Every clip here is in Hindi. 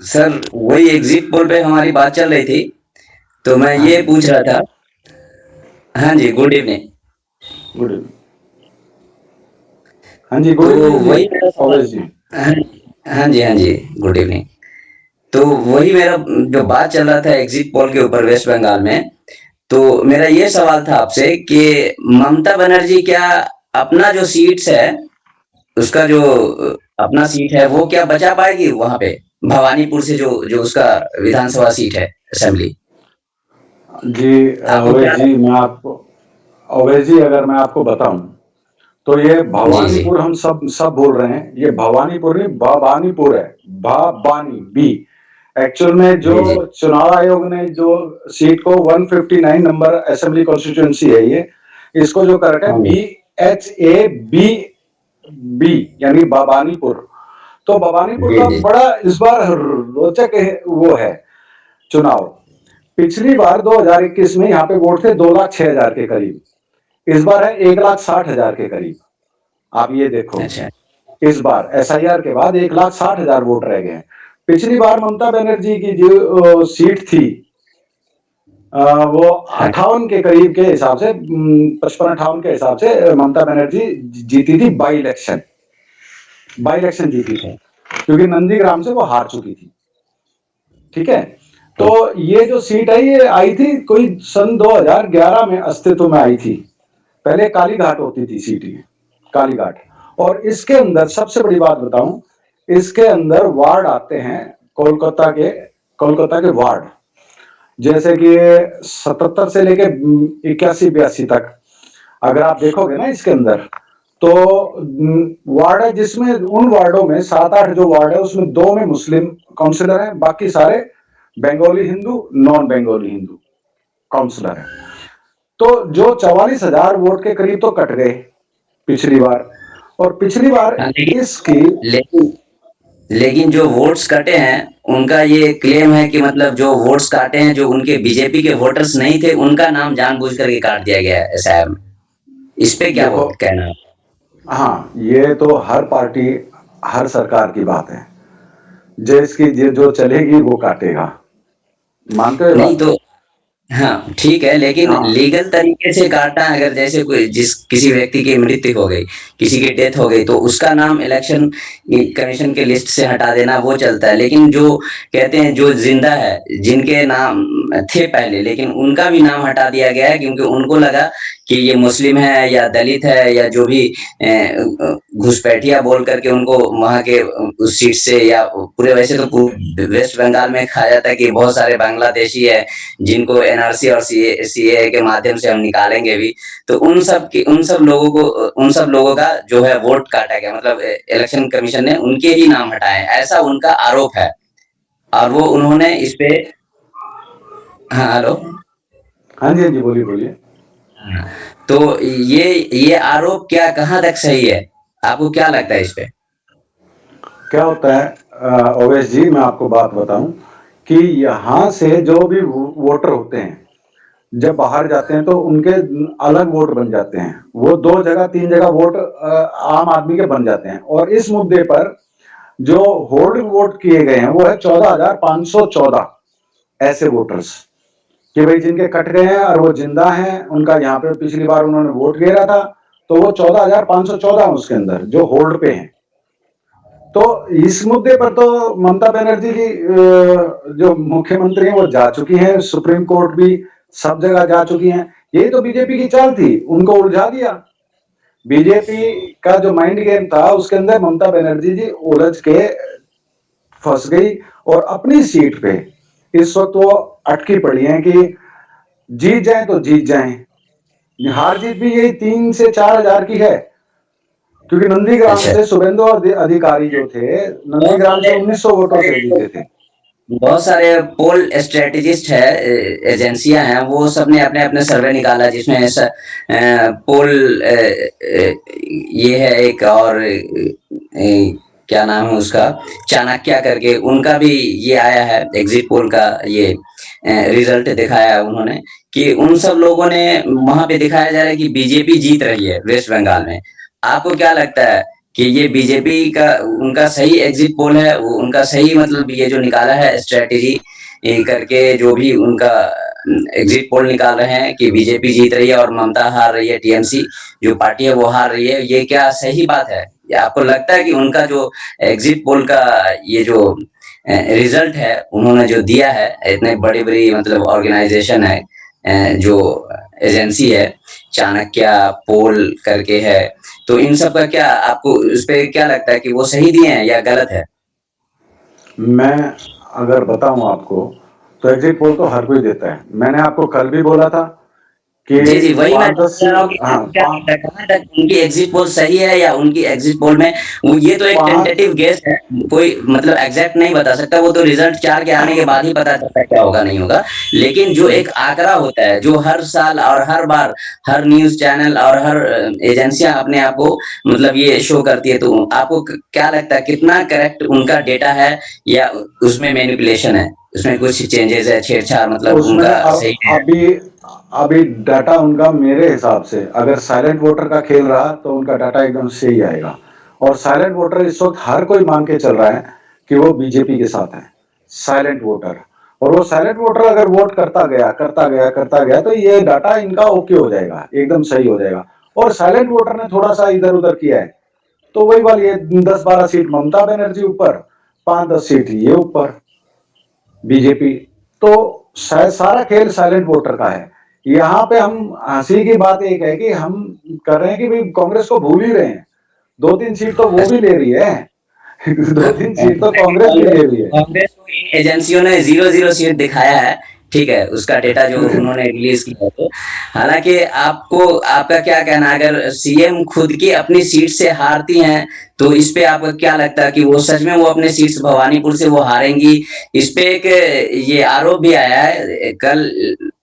सर वही एग्जिट पोल पे हमारी बात चल रही थी, तो मैं हाँ ये जी। पूछ रहा था। हाँ जी, गुड इवनिंग। Good evening. हाँ जी, तो गुड इवनिंग जी। वही मेरा सवाल। ओवैस जी। हाँ, हाँ जी, हाँ जी, गुड इवनिंग। तो वही मेरा जो बात चल रहा था एग्जिट पोल के ऊपर वेस्ट बंगाल में, तो मेरा ये सवाल था आपसे कि ममता बनर्जी क्या अपना जो सीट्स है, उसका जो अपना सीट है वो क्या बचा पाएगी वहां पे, भवानीपुर से जो जो उसका विधानसभा सीट है, असेंबली। जी आपको ओवैस क्या जी, मैं आपको ओवैस जी अगर मैं आपको बताऊं तो ये जी जी भवानीपुर हम सब सब बोल रहे हैं, ये भवानीपुर नहीं भवानीपुर है। भवानी बी। एक्चुअल में जो जी जी चुनाव आयोग ने जो सीट को 159 नंबर असेंबली कॉन्स्टिट्यूंसी है ये, इसको जो करेक्ट है हाँ जी BHAB बी, यानी भवानीपुर। तो भवानीपुर जी का जी। बड़ा इस बार रोचक वो है चुनाव। पिछली बार 2021 में यहाँ पे वोट थे 2,06,000 के करीब। इस बार है 1,60,000 के करीब। आप ये देखो, अच्छा। इस बार SIR के बाद 1,60,000 वोट रह गए हैं। पिछली बार ममता बनर्जी की जो सीट थी, वो हाँ 58 के करीब के हिसाब से, 55-58 के हिसाब से ममता बनर्जी जीती थी बाई इलेक्शन। बाई इलेक्शन जीती थी, क्योंकि नंदीग्राम से वो हार चुकी थी। ठीक है। तो ये जो सीट है ये आई थी कोई सन 2011 में अस्तित्व में आई थी। पहले कालीघाट होती थी सीट ये, कालीघाट। और इसके अंदर सबसे बड़ी बात बताऊं, इसके अंदर वार्ड आते हैं कोलकाता के वार्ड, जैसे कि 77 से लेके 81-82 तक। अगर आप देखोगे ना इसके अंदर, तो वार्ड है जिसमें उन वार्डों में 7-8 जो वार्ड है उसमें 2 में मुस्लिम काउंसिलर हैं, बाकी सारे बंगाली हिंदू, नॉन बंगाली हिंदू काउंसिलर हैं। तो जो 44,000 वोट के करीब तो कट गए पिछली बार। और पिछली बार हाँ, लेकिन इसकी, लेकिन लेकिन जो वोट्स कटे हैं, उनका ये क्लेम है कि मतलब जो वोट्स काटे हैं, जो उनके बीजेपी के वोटर्स नहीं थे, उनका नाम जानबूझ करके काट दिया गया है एसआईआर में। इस पे क्या वो देखो, कहना है? हाँ ये तो हर पार्टी, हर सरकार की बात है, जिसकी जो चलेगी वो काटेगा। मानते हो ये नहीं बात? तो हाँ ठीक है, लेकिन हाँ। लीगल तरीके से काटना, अगर जैसे कोई जिस किसी व्यक्ति की मृत्यु हो गई, किसी की डेथ हो गई, तो उसका नाम इलेक्शन कमीशन के लिस्ट से हटा देना वो चलता है। लेकिन जो कहते हैं जो जिंदा है, जिनके नाम थे पहले लेकिन उनका भी नाम हटा दिया गया है, क्योंकि उनको लगा कि ये मुस्लिम है या दलित है या जो भी घुसपैठिया बोल करके उनको वहां के उस सीट से, या पूरे, वैसे तो पूरे वेस्ट बंगाल में कहा जाता है कि बहुत सारे बांग्लादेशी है जिनको एनआरसी और सीए के माध्यम से हम निकालेंगे भी। तो उन सब लोगों का जो है वोट काटा गया, मतलब इलेक्शन कमीशन ने उनके ही नाम हटाए, ऐसा उनका आरोप है। और वो उन्होंने इस पे, हाँ हेलो। हाँ जी, हाँ जी, बोलिए बोलिए। हाँ, तो ये आरोप क्या कहाँ तक सही है? आपको क्या लगता है इस पे? क्या होता है ओवैस जी, मैं आपको बात बताऊं कि यहाँ से जो भी वोटर होते हैं, जब बाहर जाते हैं तो उनके अलग वोट बन जाते हैं। वो 2 जगह 3 जगह वोट आम आदमी के बन जाते हैं। और इस मुद्दे पर जो होल्ड वोट किए गए हैं वो है 14,514 ऐसे वोटर्स, कि भाई जिनके कट गए हैं और वो जिंदा हैं, उनका यहाँ पे पिछली बार उन्होंने वोट गिरा था, तो वो 14,514 उसके अंदर जो होल्ड पे हैं। तो इस मुद्दे पर तो ममता बनर्जी की जो मुख्यमंत्री हैं वो जा चुकी हैं, सुप्रीम कोर्ट भी सब जगह जा चुकी हैं। यही तो बीजेपी की चाल थी, उनको उलझा दिया। बीजेपी का जो माइंड गेम था उसके अंदर ममता बनर्जी जी उलझ के फंस गई, और अपनी सीट पे इस वक्त वो अटकी पड़ी हैं कि जीत जाए तो जीत जाए। हार जीत भी यही 3 से 4 हजार की है, क्योंकि नंदीग्राम अच्छा। से शुभेंदु अधिकारी जो थे, बहुत नंदीग्राम से सारे 1900 वोटों से जीते थे। बहुत सारे पोल स्ट्रेटेजिस्ट है, एजेंसियां हैं, वो सब ने अपने अपने सर्वे निकाला, जिसमें ऐसा पोल ये है एक, और क्या नाम है उसका, चाणक्य करके, उनका भी ये आया है एग्जिट पोल का, ये रिजल्ट दिखाया है उन्होंने, कि उन सब लोगों ने वहां पे दिखाया जा रहा है कि बीजेपी जीत रही है वेस्ट बंगाल में। आपको क्या लगता है कि ये बीजेपी का उनका सही एग्जिट पोल है, वो उनका सही मतलब ये जो निकाला है स्ट्रेटेजी करके, जो भी उनका एग्जिट पोल निकाल रहे हैं कि बीजेपी जीत रही है और ममता हार रही है, टीएमसी जो पार्टी है वो हार रही है, ये क्या सही बात है? या आपको लगता है कि उनका जो एग्जिट पोल का ये जो रिजल्ट है उन्होंने जो दिया है, इतने बड़ी बड़ी मतलब ऑर्गेनाइजेशन है, जो एजेंसी है, चाणक्य पोल करके है, तो इन सब का क्या आपको उस पे क्या लगता है कि वो सही दिए हैं या गलत है? मैं अगर बताऊं आपको, तो एग्जिट पोल तो हर कोई देता है। मैंने आपको कल भी बोला था कि जी, जी, वही मैं पांच दस कह रहा हूँ कि हाँ आपको क्या लगता है कहाँ तक उनकी एग्जिट पोल सही है या उनकी एग्जिट पोल में वो, ये तो एक पांच टेंटेटिव गेस है, कोई मतलब एग्जैक्ट नहीं बता सकता, वो तो रिजल्ट 4 के आने के बाद ही पता चलता है क्या होगा नहीं होगा। लेकिन जो एक आंकड़ा होता है, जो हर साल और हर बार हर न्यूज़ चैनल और हर एजेंसियाँ अपने आप को मतलब ये शो करती है, तो आपको क्या लगता है कितना करेक्ट उनका डेटा है या उसमें मैनिपुलेशन है? उसमें कुछ चेंजेस है, छेड़छाड़ मतलब उसमें उनका सही है? अभी अभी डाटा उनका मेरे हिसाब से अगर साइलेंट वोटर का खेल रहा तो उनका डाटा एकदम सही आएगा। और साइलेंट वोटर इस वक्त हर कोई मान के चल रहा है कि वो बीजेपी के साथ है, साइलेंट वोटर। और वो साइलेंट वोटर अगर वोट करता गया तो ये डाटा इनका ओके हो जाएगा, एकदम सही हो जाएगा। और साइलेंट वोटर ने थोड़ा सा इधर उधर किया है तो वही वाली है, 10-12 सीट ममता बनर्जी ऊपर, 5-10 सीट ये ऊपर बीजेपी। तो शायद सारा खेल साइलेंट वोटर का है। यहाँ पे हम हंसी की बात एक है कि हम कर रहे हैं कि भाई कांग्रेस को भूल ही रहे हैं, 2-3 सीट तो वो भी ले रही है। 2-3 सीट तो कांग्रेस भी ले रही है। कांग्रेस को इन एजेंसियों ने 0-0 सीट दिखाया है, ठीक है, उसका डेटा जो उन्होंने रिलीज किया है। तो हालांकि आपको आपका क्या कहना है, अगर सीएम खुद की अपनी सीट से हारती हैं, तो इस पे आपको क्या लगता है कि वो सच में वो अपने सीट से भवानीपुर से वो हारेंगी? इस पे एक ये आरोप भी आया है कल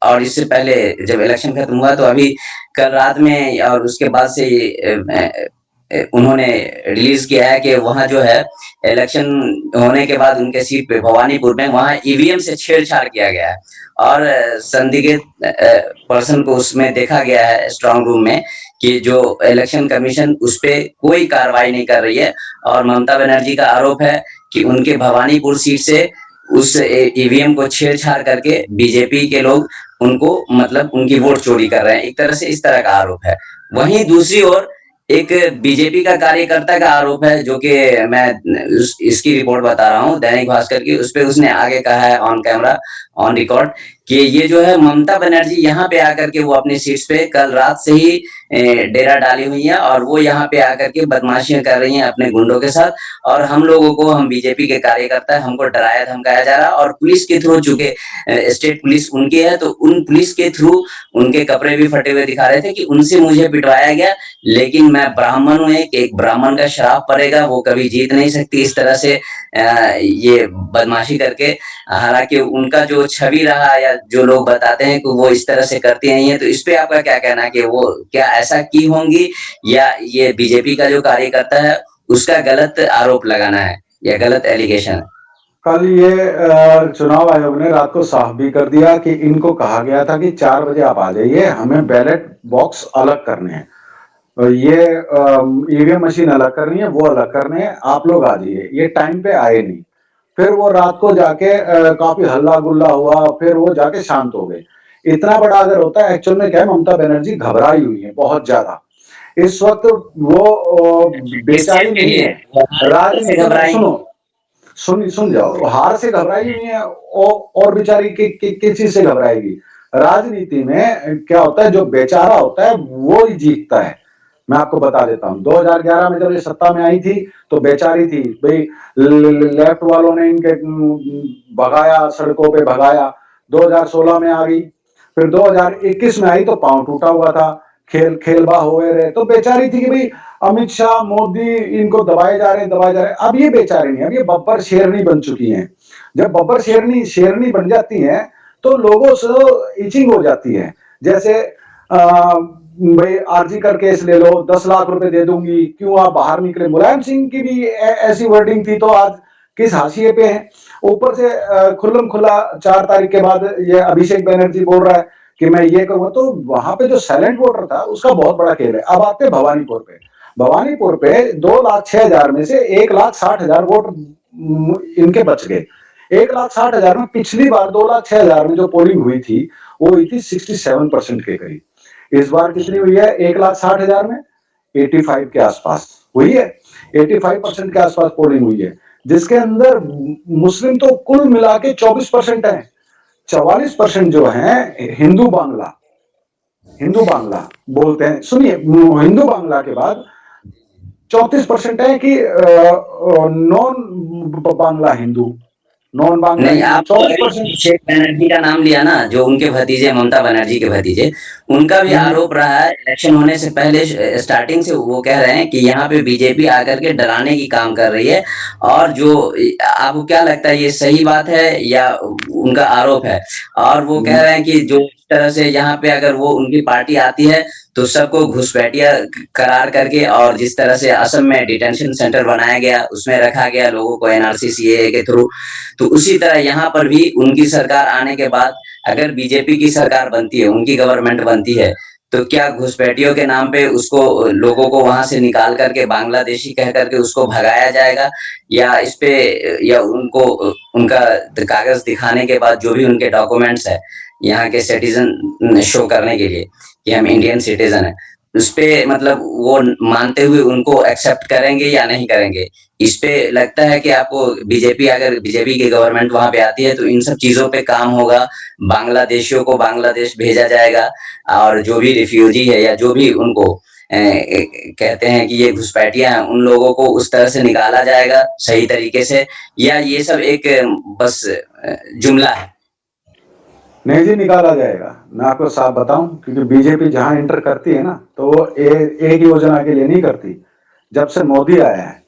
और इससे पहले जब इलेक्शन खत्म हुआ, तो अभी कल रात में और उसके बाद से उन्होंने रिलीज किया है कि वहाँ जो है इलेक्शन होने के बाद उनके सीट पे भवानीपुर में वहाँ ईवीएम से छेड़छाड़ किया गया है और संदिग्ध पर्सन को उसमें देखा गया है स्ट्रांग रूम में, कि जो इलेक्शन कमीशन उस पे कोई कार्रवाई नहीं कर रही है। और ममता बनर्जी का आरोप है कि उनके भवानीपुर सीट से उस ईवीएम को छेड़छाड़ करके बीजेपी के लोग उनको मतलब उनकी वोट चोरी कर रहे हैं, एक तरह से इस तरह का आरोप है। वहीं दूसरी ओर एक बीजेपी का कार्यकर्ता का आरोप है, जो कि मैं इसकी रिपोर्ट बता रहा हूँ दैनिक भास्कर की, उस पे उसने आगे कहा है ऑन कैमरा ऑन रिकॉर्ड कि ये जो है ममता बनर्जी यहाँ पे आकर के वो अपनी सीट्स पे कल रात से ही डेरा डाली हुई है और वो यहाँ पे आकर के बदमाशियां कर रही हैं अपने गुंडों के साथ। और हम लोगों को, हम बीजेपी के कार्यकर्ता हमको डराया धमकाया जा रहा है और पुलिस के थ्रू, चूंकि स्टेट पुलिस उनकी है, तो उन पुलिस के थ्रू उनके कपड़े भी फटे हुए दिखा रहे थे कि उनसे मुझे पिटवाया गया, लेकिन मैं ब्राह्मण हूँ, एक ब्राह्मण का श्राप पड़ेगा, वो कभी जीत नहीं सकती इस तरह से ये बदमाशी करके। हालांकि उनका जो छवि रहा या जो लोग बताते हैं कि वो इस तरह से करती नहीं है, तो इस पे आपका क्या कहना है कि वो क्या ऐसा की होंगी या ये बीजेपी का जो कार्यकर्ता है उसका गलत आरोप लगाना है या गलत एलिगेशन है? कल ये चुनाव आयोग ने रात को साफ भी कर दिया कि इनको कहा गया था कि 4 बजे आप आ जाइए, हमें बैलेट बॉक्स अलग करने हैं, ये ईवीएम मशीन अलग करनी है, वो अलग करने हैं, आप लोग आ जाइए। ये टाइम पे आए नहीं। फिर वो रात को जाके काफी हल्ला गुल्ला हुआ, फिर वो जाके शांत हो गए। इतना बड़ा अगर होता है, एक्चुअल में क्या है, ममता बनर्जी घबराई हुई है बहुत ज्यादा इस वक्त। वो किस चीज बेचारी के नहीं लिए है वो हार से राजनीति में। घबराएंगे? सुनो, सुन जाओ, हार से घबराई हुई है और बेचारी किस चीज से घबराएगी। राजनीति में क्या होता है, जो बेचारा होता है वो ही जीतता है। मैं आपको बता देता हूँ, 2011 में जब ये सत्ता में आई थी तो बेचारी थी भाई, लेफ्ट वालों ने इनके भगाया, सड़कों पे भगाया। 2016 में आ गई, फिर 2021 में आई तो पांव टूटा हुआ था, खेलबा हो रहे, तो बेचारी थी कि भाई अमित शाह मोदी इनको दबाए जा रहे। अब ये बेचारे नहीं, अब ये बब्बर शेरनी बन चुकी हैं। जब बब्बर शेरनी शेरनी बन जाती हैं तो लोगों से इचिंग हो जाती है। जैसे भाई आरजी कर केस ले लो, 10 लाख रुपए दे दूंगी, क्यों आप बाहर निकले। मुलायम सिंह की भी ऐसी वर्डिंग थी, तो आज किस हाशिए पे है। ऊपर से खुल्लम खुला 4 तारीख के बाद ये अभिषेक बनर्जी बोल रहा है कि मैं ये करूंगा। तो वहां पे जो साइलेंट वोटर था उसका बहुत बड़ा खेल है। अब आते हैं भवानीपुर पे। भवानीपुर पे 2,06,000 में से 1,60,000 वोट इनके बच गए। 1,60,000 में पिछली बार 2,06,000 में जो पोलिंग हुई थी वो हुई थी 67% के करीब। इस बार कितनी हुई है 1,60,000 में? 85 के आसपास हुई है। 85% के आसपास पोलिंग हुई है, जिसके अंदर मुस्लिम तो कुल मिला के 24% है। 44% जो है हिंदू बांग्ला बोलते हैं। सुनिए, हिंदू बांग्ला के बाद 34% है कि नॉन बांग्ला हिंदू, नॉन बांग्ला नहीं, हिंदू आप 24%। अभिषेक बनर्जी का नाम लिया ना, जो उनके भतीजे ममता बनर्जी के भतीजे, उनका भी आरोप रहा है इलेक्शन होने से पहले स्टार्टिंग से वो कह रहे हैं कि यहाँ पे बीजेपी आकर के डराने की काम कर रही है। और जो आपको क्या लगता है, ये सही बात है या उनका आरोप है? और वो कह रहे हैं कि जो इस तरह से यहाँ पे अगर वो उनकी पार्टी आती है तो सबको घुसपैठिया करार करके, और जिस तरह से असम में डिटेंशन सेंटर बनाया गया उसमें रखा गया लोगों को एनआरसी सीएए के थ्रू, तो उसी तरह यहाँ पर भी उनकी सरकार आने के बाद अगर बीजेपी की सरकार बनती है, उनकी गवर्नमेंट बनती है, तो क्या घुसपैठियों के नाम पे उसको लोगों को वहां से निकाल करके बांग्लादेशी कह करके उसको भगाया जाएगा, या इस पे या उनको उनका कागज दिखाने के बाद जो भी उनके डॉक्यूमेंट्स है यहाँ के सिटीजन शो करने के लिए कि हम इंडियन सिटीजन है, उस पे मतलब वो मानते हुए उनको एक्सेप्ट करेंगे या नहीं करेंगे? इस पे लगता है कि आपको अगर बीजेपी की गवर्नमेंट वहां पे आती है तो इन सब चीजों पे काम होगा, बांग्लादेशियों को बांग्लादेश भेजा जाएगा, और जो भी रिफ्यूजी है या जो भी उनको कहते हैं कि ये घुसपैठिया हैं, उन लोगों को उस तरह से निकाला जाएगा सही तरीके से, या ये सब एक बस जुमला है? नहीं जी, निकाला जाएगा। मैं आपको साफ बताऊं, क्योंकि बीजेपी जहां एंटर करती है ना तो वो एक योजना के लिए नहीं करती। जब से मोदी आया है,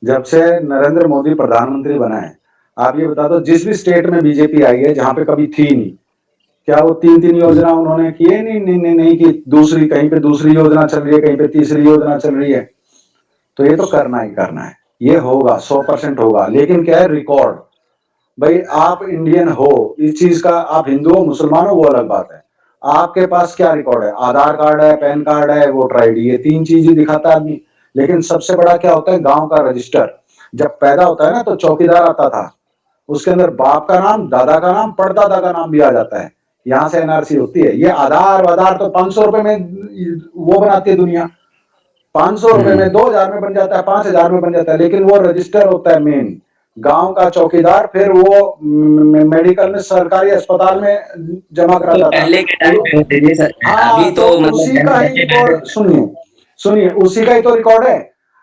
जब से नरेंद्र मोदी प्रधानमंत्री बना है, आप ये बता दो जिस भी स्टेट में बीजेपी आई है जहां पे कभी थी नहीं, क्या वो 3-3 योजना उन्होंने किए? नहीं कि दूसरी कहीं पे दूसरी योजना चल रही है, कहीं पे तीसरी योजना चल रही है। तो ये तो करना ही करना है, ये होगा 100% होगा। लेकिन क्या है, रिकॉर्ड। भाई आप इंडियन हो, इस चीज का, आप हिंदू हो मुसलमान हो वो अलग बात है, आपके पास क्या रिकॉर्ड है? आधार कार्ड है, पैन कार्ड है, वोटर आईडी, ये 3 चीज ही दिखाता आदमी। लेकिन सबसे बड़ा क्या होता है? गांव का रजिस्टर। जब पैदा होता है ना तो चौकीदार आता था, उसके अंदर बाप का नाम, दादा का नाम, परदादा का नाम भी आ जाता है। यहाँ से एनआरसी होती है। ये आधार तो 500 रुपए में वो बनाती है दुनिया। 500 रुपए में, 2,000 में बन जाता है, 5,000 में बन जाता है। लेकिन वो रजिस्टर होता है मेन, गांव का चौकीदार, फिर वो मेडिकल में, सरकारी अस्पताल में जमा कराता था। पहले के टाइम पे होते थे सर, हाँ, अभी तो मतलब उसी का ही रिकॉर्ड सुनिए, उसी का ही तो रिकॉर्ड है।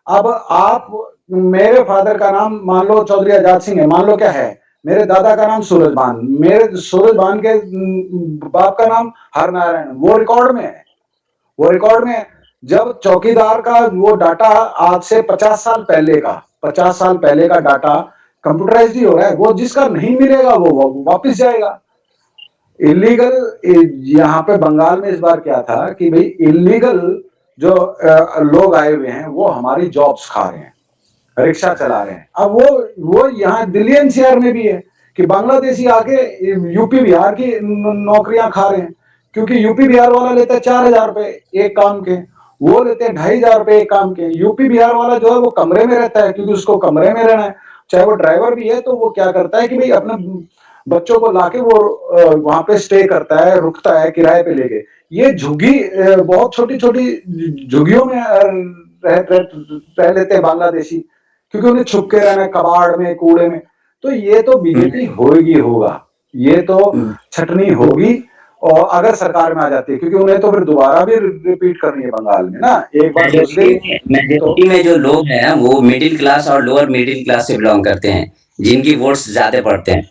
अब आप, मेरे फादर का नाम मान लो चौधरी आजाद सिंह है, मान लो क्या है, मेरे दादा का नाम सूरजभान, मेरे सूरजभान के बाप का नाम हरनारायण, वो रिकॉर्ड में है, वो रिकॉर्ड में है। जब चौकीदार का वो डाटा आज से 50 साल पहले का, 50 साल पहले का डाटा कंप्यूटराइज ही हो रहा है, वो जिसका नहीं मिलेगा वो वापस जाएगा। इलीगल, यहाँ पे बंगाल में इस बार क्या था कि भाई इलीगल जो लोग आए हुए हैं वो हमारी जॉब्स खा रहे हैं, रिक्शा चला रहे हैं। अब वो यहाँ दिल्ली एनसीआर में भी है कि बांग्लादेशी आके यूपी बिहार की नौकरियां खा रहे हैं, क्योंकि यूपी बिहार वाला लेता है 4,000 रुपए एक काम के, वो लेते हैं 2,500 रुपए एक काम के। यूपी बिहार वाला जो है वो कमरे में रहता है, क्योंकि उसको कमरे में रहना है, चाहे वो ड्राइवर भी है तो वो क्या करता है कि भाई अपने बच्चों को लाके वो वहां पे स्टे करता है, रुकता है किराए पे लेके। ये झुग्गी, बहुत छोटी छोटी झुग्गियों में रह लेते हैं बांग्लादेशी, क्योंकि उन्हें छुप के रहना है कबाड़ में, कूड़े में। तो ये तो बीजेपी होगा, ये तो छटनी होगी। और अगर सरकार में आ जाती है, क्योंकि उन्हें तो फिर दोबारा भी रिपीट करनी है बंगाल में ना, एक बार घुस गई तो। मेजोरिटी में जो लोग हैं वो मिडिल क्लास और लोअर मिडिल क्लास से बिलोंग करते हैं, जिनकी वोट्स ज्यादा पड़ते हैं।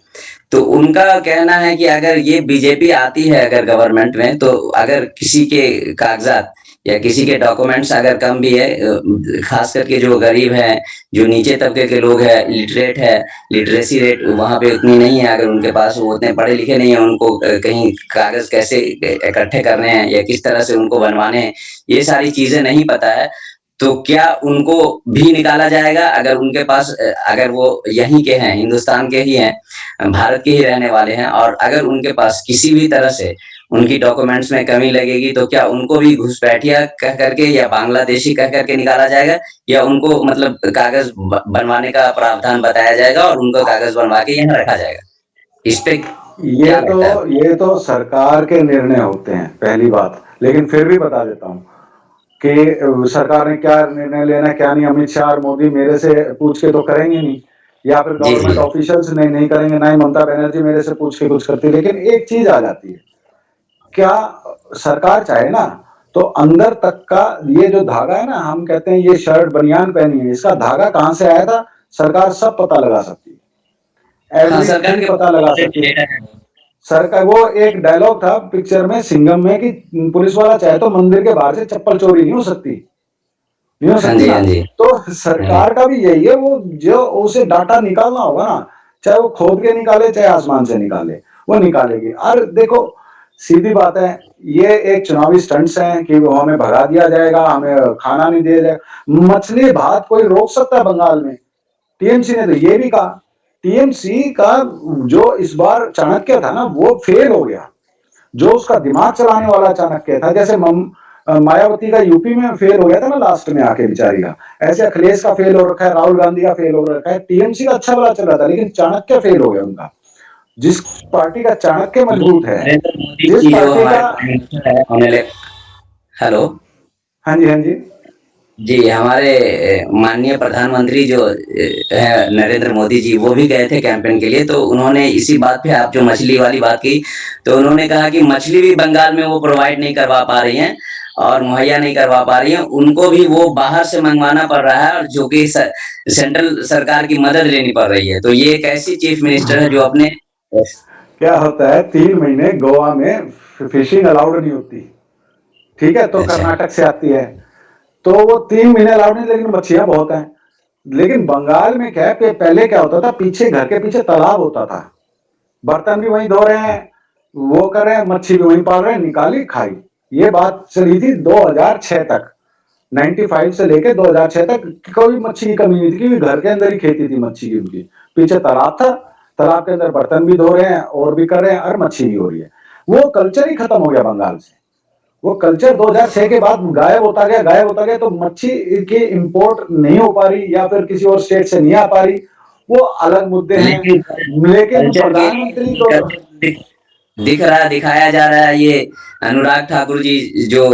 तो उनका कहना है कि अगर ये बीजेपी आती है अगर गवर्नमेंट में, तो अगर किसी के कागजात या किसी के डॉक्यूमेंट्स अगर कम भी है, खास करके जो गरीब हैं, जो नीचे तबके के लोग हैं, लिटरेट है, लिटरेसी रेट वहां पे उतनी नहीं है, अगर उनके पास वो उतने पढ़े लिखे नहीं है, उनको कहीं कागज कैसे इकट्ठे करने हैं या किस तरह से उनको बनवाने हैं, ये सारी चीजें नहीं पता है। तो क्या उनको भी निकाला जाएगा अगर उनके पास अगर वो यहीं के हैं, हिंदुस्तान के ही हैं, भारत के ही रहने वाले हैं, और अगर उनके पास किसी भी तरह से उनकी डॉक्यूमेंट्स में कमी लगेगी तो क्या उनको भी घुसपैठिया कह करके या बांग्लादेशी कह करके निकाला जाएगा, या उनको मतलब कागज बनवाने का प्रावधान बताया जाएगा और उनको कागज बनवा के यहाँ रखा जाएगा? इस पे क्या लगता है? ये तो सरकार के निर्णय होते हैं, पहली बात। लेकिन फिर भी बता देता हूँ कि सरकार ने क्या निर्णय लेना है क्या नहीं, अमित शाह और मोदी मेरे से पूछ के तो करेंगे नहीं, या फिर जी गवर्नमेंट जी। ऑफिशियल्स नहीं करेंगे, ना ही ममता बनर्जी मेरे से पूछ के कुछ करती है। लेकिन एक चीज आ जाती है, क्या सरकार चाहे ना तो अंदर तक का ये जो धागा है ना, हम कहते हैं ये शर्ट बनियान पहनी है, इसका धागा कहां से आया था सरकार सब पता लगा सकती है, हाँ, सरकार एवरीथिंग के पता लगा सकती है। डेटा है। सरकार, वो एक डायलॉग था पिक्चर में सिंघम में कि पुलिस वाला चाहे तो मंदिर के बाहर से चप्पल चोरी नहीं हो सकती, नहीं हो हाँ सकती जी, ना। हाँ जी। तो हाँ, सरकार का भी यही है, वो जो उसे डाटा निकालना होगा ना, चाहे वो खोद के निकाले चाहे आसमान से निकाले, वो निकालेगी। और देखो सीधी बात है, ये एक चुनावी स्टंट्स हैं कि वो हमें भगा दिया जाएगा, हमें खाना नहीं दिया जाएगा। मछली भात कोई रोक सकता है बंगाल में? टीएमसी ने तो ये भी कहा। टीएमसी का जो इस बार चाणक्य था ना वो फेल हो गया, जो उसका दिमाग चलाने वाला चाणक्य था। जैसे मायावती का यूपी में फेल हो गया था ना लास्ट में आके बेचारी का, ऐसे अखिलेश का फेल हो रखा है, राहुल गांधी का फेल हो रखा है। टीएमसी का अच्छा भला चल रहा था लेकिन चाणक्य फेल हो गया उनका। जिस पार्टी का चाणक्य ये मजबूत है, नरेंद्र मोदी जिस जी जो पार्टी हमारे का, प्राइम मिनिस्टर है उन्हें हेलो। हाँ जी हाँ जी, जी, हमारे माननीय प्रधानमंत्री जो है नरेंद्र मोदी जी, वो भी गए थे कैंपेन के लिए, तो उन्होंने इसी बात पे, आप जो मछली वाली बात की, तो उन्होंने कहा कि मछली भी बंगाल में वो प्रोवाइड नहीं करवा पा रही हैं और मुहैया नहीं करवा पा रही हैं, उनको भी वो बाहर से मंगवाना पड़ रहा है, और जो कि सेंट्रल सरकार की मदद लेनी पड़ रही है। तो ये एक ऐसी चीफ मिनिस्टर है जो अपने क्या होता है 3 महीने गोवा में फिशिंग अलाउड नहीं होती, ठीक है, तो अच्छा। कर्नाटक से आती है, तो वो 3 महीने अलाउड नहीं, लेकिन मच्छियां बहुत हैं। लेकिन बंगाल में क्या है, पहले क्या होता था, पीछे घर के पीछे तालाब होता था, बर्तन भी वहीं धो रहे हैं, वो कर रहे हैं, मच्छी भी वहीं पाल रहे हैं, निकाली खाई। ये बात चली थी 2006 तक, 95 से लेके 2006 तक कोई मच्छी की कमी नहीं थी, क्योंकि घर के अंदर ही खेती थी मच्छी की उनकी, पीछे तालाब था, तालाब के अंदर बर्तन भी धो रहे हैं और भी कर रहे हैं और मच्छी भी हो रही है। वो कल्चर ही खत्म हो गया बंगाल से, वो कल्चर 2006 के बाद गायब होता गया। तो मच्छी की इंपोर्ट नहीं हो पा रही या फिर किसी और स्टेट से नहीं आ पा रही, वो अलग मुद्दे हैं। लेकिन लेकिन कल्चर की प्रधानमंत्री तो, कल्चर दिख रहा है, दिखाया जा रहा है। ये अनुराग ठाकुर जी जो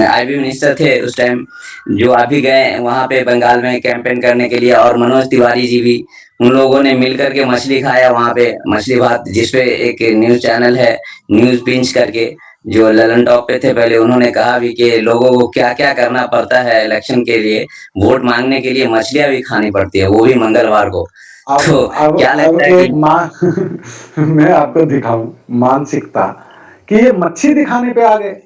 आईबी मिनिस्टर थे उस टाइम, जो अभी गए वहां पे बंगाल में कैंपेन करने के लिए, और मनोज तिवारी जी भी, उन लोगों ने मिलकर के मछली खाया वहां पे, मछली भात, जिसपे एक न्यूज चैनल है न्यूज पिंच करके, जो ललन टॉप पे थे पहले, उन्होंने कहा भी कि लोगों को क्या क्या करना पड़ता है इलेक्शन के लिए, वोट मांगने के लिए मछलियां भी खानी पड़ती है, वो भी मंगलवार को। तो क्या अब लगता है एक कि मां मैं आपको दिखाऊं मानसिकता कि ये मच्छी दिखाने पे आ गए।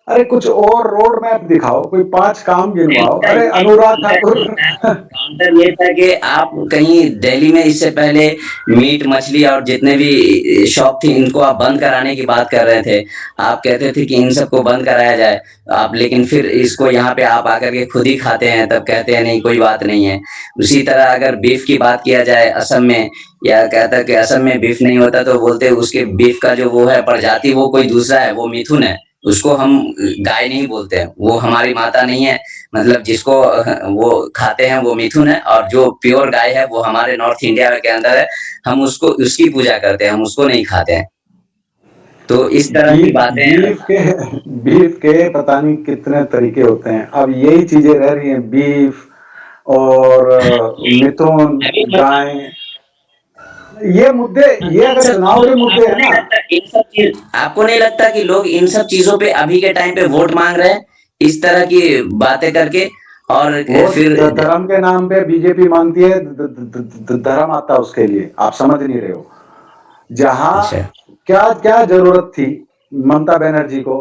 अरे कुछ और रोड मैप दिखाओ, कोई 5 काम गिनवाओ। इनका अरे ये अनुराग ठाकुर काउंटर ये था कि आप कहीं दिल्ली में इससे पहले मीट मछली और जितने भी शॉप थी, इनको आप बंद कराने की बात कर रहे थे। आप कहते थे कि इन सबको बंद कराया जाए, आप लेकिन फिर इसको यहाँ पे आप आकर के खुद ही खाते हैं, तब कहते हैं नहीं कोई बात नहीं है। उसी तरह अगर बीफ की बात किया जाए असम में, या कहता कि असम में बीफ नहीं होता, तो बोलते उसके बीफ का जो वो है प्रजाति, वो कोई दूसरा है, वो मिथुन है, उसको हम गाय नहीं बोलते हैं, वो हमारी माता नहीं है। मतलब जिसको वो खाते हैं वो मिथुन है, और जो प्योर गाय है वो हमारे नॉर्थ इंडिया के अंदर है, हम उसको उसकी पूजा करते हैं, हम उसको नहीं खाते हैं। तो इस तरह की बीफ बातें बीफ के पता नहीं कितने तरीके होते हैं। अब यही चीजें रह रही हैं, बीफ और मिथुन, अभी गाय, ये मुद्दे, ये इन अगर सब चुनाव चीजों के पे मुद्दे आपको है नहीं ना। लगता, इन सब चीज आपको नहीं लगता कि लोग इन सब चीजों पे अभी के टाइम पे वोट मांग रहे हैं, इस तरह की बातें करके, और वो फिर धर्म के नाम पे बीजेपी मांगती है, धर्म आता है उसके लिए, आप समझ नहीं रहे हो। जहां अच्छा। क्या क्या जरूरत थी ममता बनर्जी को,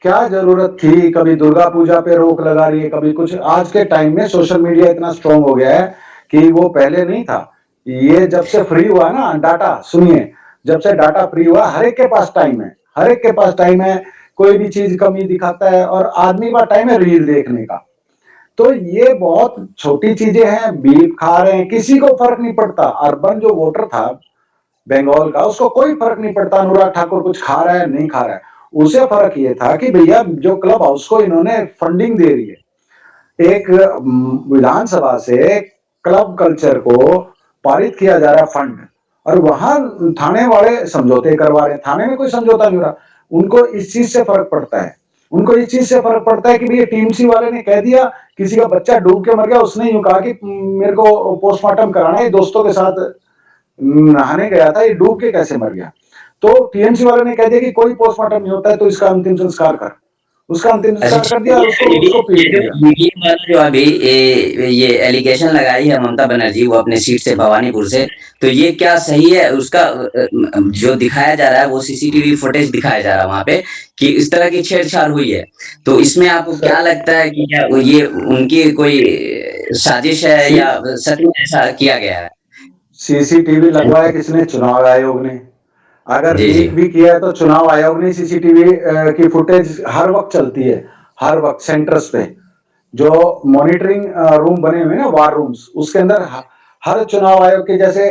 क्या जरूरत थी, कभी दुर्गा पूजा पे रोक लगा रही है, कभी कुछ। आज के टाइम में सोशल मीडिया इतना स्ट्रांग हो गया है कि वो पहले नहीं था। ये जब से फ्री हुआ ना डाटा, सुनिए, जब से डाटा फ्री हुआ हर एक के पास टाइम है, हर एक के पास टाइम है, कोई भी चीज कमी दिखाता है, और आदमी के पास टाइम है रील देखने का। तो ये बहुत छोटी चीजें हैं, बीफ खा रहे हैं, किसी को फर्क नहीं पड़ता। अर्बन जो वोटर था बंगाल का, उसको कोई फर्क नहीं पड़ता अनुराग ठाकुर कुछ खा रहा है नहीं खा रहा है, उसे फर्क ये था कि भैया जो क्लब हाउस को इन्होंने फंडिंग दे रही है, एक विधानसभा से क्लब कल्चर को पारित किया जा रहा है फंड, और वहां थाने वाले समझौते करवा रहे हैं। थाने में कोई समझौता नहीं हो रहा। उनको इस चीज से फर्क पड़ता है, उनको इस चीज से फर्क पड़ता है कि भैया टीएमसी वाले ने कह दिया किसी का बच्चा डूब के मर गया, उसने यूं कहा कि मेरे को पोस्टमार्टम कराना है, दोस्तों के साथ नहाने गया था, ये डूब के कैसे मर गया। तो टीएमसी वाले ने कह दिया कि कोई पोस्टमार्टम नहीं होता है, तो इसका अंतिम संस्कार कर। उसका अंतिम संस्कार कर दिया और उसको पीट दिया। ये वाला जो अभी ये एलिगेशन लगाई है ममता बनर्जी, वो अपने सीट से भवानीपुर से, तो ये क्या सही है? उसका जो दिखाया जा रहा है वो सीसीटीवी फुटेज दिखाया जा रहा है वहां पे कि इस तरह की छेड़छाड़ हुई है। तो इसमें आपको क्या लगता है कि क्या ये उनकी कोई साजिश है या सच में ऐसा किया गया है? सीसीटीवी लगवाया किसने? चुनाव आयोग ने। अगर जी, जी। लीक भी किया है तो चुनाव आयोग ने सीसीटीवी की फुटेज हर वक्त चलती है, हर वक्त सेंटर्स पे जो मॉनिटरिंग रूम बने हुए हैं ना, वार रूम्स, उसके अंदर हर चुनाव आयोग के जैसे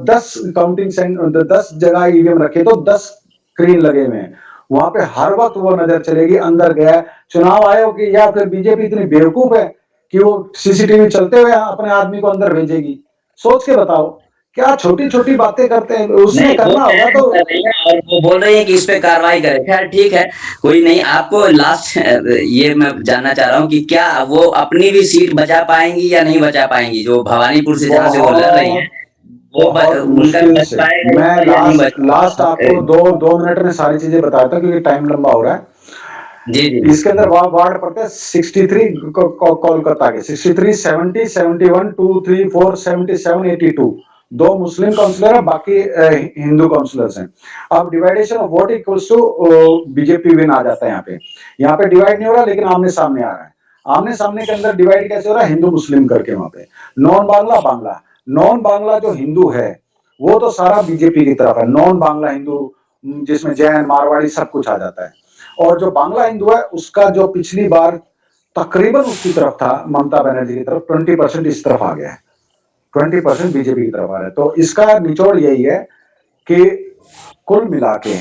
10 काउंटिंग सेंटर, 10 जगह ईवीएम रखे तो 10 स्क्रीन लगे हुए हैं, वहां पे हर वक्त वो नजर चलेगी अंदर गया है चुनाव आयोग की। या फिर बीजेपी इतनी बेवकूफ है कि वो सीसीटीवी चलते हुए अपने आदमी को अंदर भेजेगी? सोच के बताओ, क्या छोटी छोटी बातें करते हैं। उसने नहीं, वो करना होगा चैलेंज तो कर रही है और वो बोल रही है कि इस पे कार्रवाई करें। खैर ठीक है, कोई नहीं। आपको लास्ट ये मैं जानना चाह रहा हूँ कि क्या वो अपनी भी सीट बचा पाएंगी या नहीं बचा पाएंगी? जो भवानीपुर से जहाँ से वो लड़ रही हैं, बहुत वो बहुत उनका मुश्किल बच से। पाएगा मैं या नहीं बच लास्ट आपको पाएगा? दो मिनट में सारी चीजें बताता हूँ क्योंकि टाइम लंबा हो रहा है। जी, जी। इसके अंदर वार्ड पड़ते हैं 63 कोलकाता के, 63, 70, 71, 2, 3, 4, 77, 82। 2 मुस्लिम काउंसलर है, बाकी हिंदू काउंसलर्स हैं। अब divideation of vote equals to BJP win आ जाता है। यहाँ पे डिवाइड नहीं हो रहा, लेकिन आमने सामने आ रहा है। आमने सामने के अंदर डिवाइड कैसे हो रहा है? हिंदू मुस्लिम करके वहां पे। नॉन बांग्ला बांग्ला, नॉन बांग्ला जो हिंदू है वो तो सारा बीजेपी की तरफ है। नॉन बांग्ला हिंदू जिसमें जैन मारवाड़ी सब कुछ आ जाता है। और जो बांग्ला हिंदू है उसका जो पिछली बार तकरीबन उसकी तरफ था, ममता बनर्जी की तरफ, 20% इस तरफ आ गया है, 20% बीजेपी की तरफ आ रहा है। तो इसका निचोड़ यही है कि कुल मिला के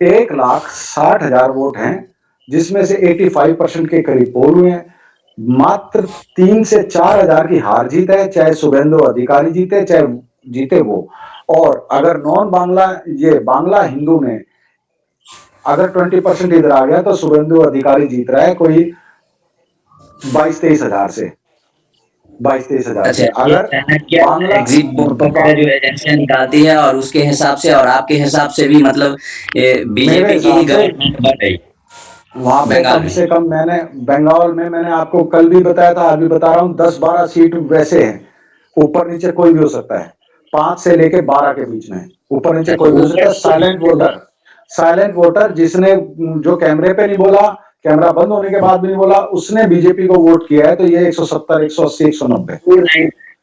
1,60,000 वोट हैं, जिसमें से 85% के करीब पोल हुए हैं। मात्र 3 से 4,000 की हार जीत है, चाहे शुभेंदु अधिकारी जीते चाहे जीते वो। और अगर नॉन बांग्ला ये बांग्ला हिंदू ने अगर 20% इधर आ गया तो शुभेंदु अधिकारी जीत रहा है कोई 22-23 हजार से, 22-23 हजार अच्छा, से। ये अगर चाणक्य बांग्ला एग्जिट पोल वगैरह जो एजेंसियां निकालती है और उसके हिसाब से और आपके हिसाब से भी मतलब मेरे बीजेपी की ही हिसाब से गवर्नमेंट बढ़ रही वहां पे बंगाल कम में। से कम मैंने बंगाल में मैंने आपको कल भी बताया था, आज भी बता रहा हूँ, 10-12 सीट वैसे हैं, ऊपर नीचे कोई भी हो सकता है, 5 से लेके 12 के बीच में, ऊपर नीचे अच्छा, कोई भी हो सकता ऊपर है। साइलेंट वोटर जिसने जो कैमरे पे नहीं बोला, कैमरा बंद होने के बाद भी नहीं बोला, उसने बीजेपी को वोट किया है। तो ये 170, 180, 190।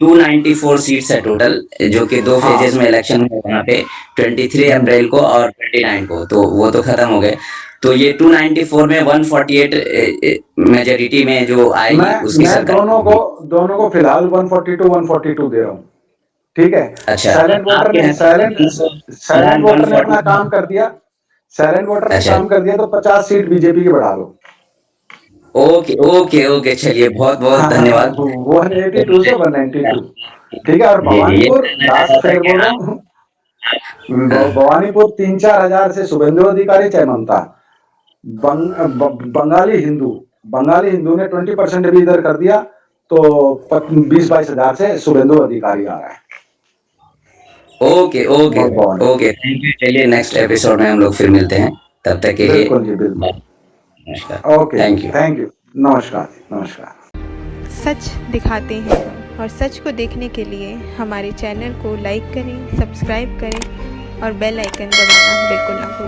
294 सीट्स है टोटल, जो कि 2 हाँ फेजेस में इलेक्शन हुए वहाँ पे, 23 अप्रैल को और 29 को, तो वो तो खत्म हो गए। तो ये 294 में 148 मेजोरिटी में जो आएगी उसकी मैं सरकार दोनों को फिलहाल 142 दे रहा हूँ। ठीक है। अच्छा, आपके साइलेंट वोटर ने अपना काम कर दिया, साइलेंट वोटर ने अच्छा, काम कर दिया, तो 50 सीट बीजेपी की बढ़ा लो। ओके, ओके, ओके, चलिए बहुत-बहुत हाँ, धन्यवाद। 182 से 192। ठीक है। और जी, जी, ये भवानीपुर जानना चाह लास्ट रहा था फिर कि बोल रहा आप हूँ, हाँ, भवानीपुर 3-4 हजार से शुभेंदु अधिकारी चाहे ममता, बंगाली हिंदू ने 20% भी इधर कर दिया, तो 20-22 हजार से शुभेंदु अधिकारी आ रहा है। Okay, okay, Bhavani, okay, thank you. चलिए नेक्स्ट एपिसोड में हम लोग फिर मिलते हैं। तब तक के लिए बिल्कुल जी बिल्कुल। नमस्कार। ओके जी, थैंक यू। Thank you. नमस्कार, नमस्कार। सच दिखाते हैं और सच को देखने के लिए हमारे चैनल को लाइक करें, सब्सक्राइब करें और बेल आइकन दबाना बिल्कुल ना भूलें।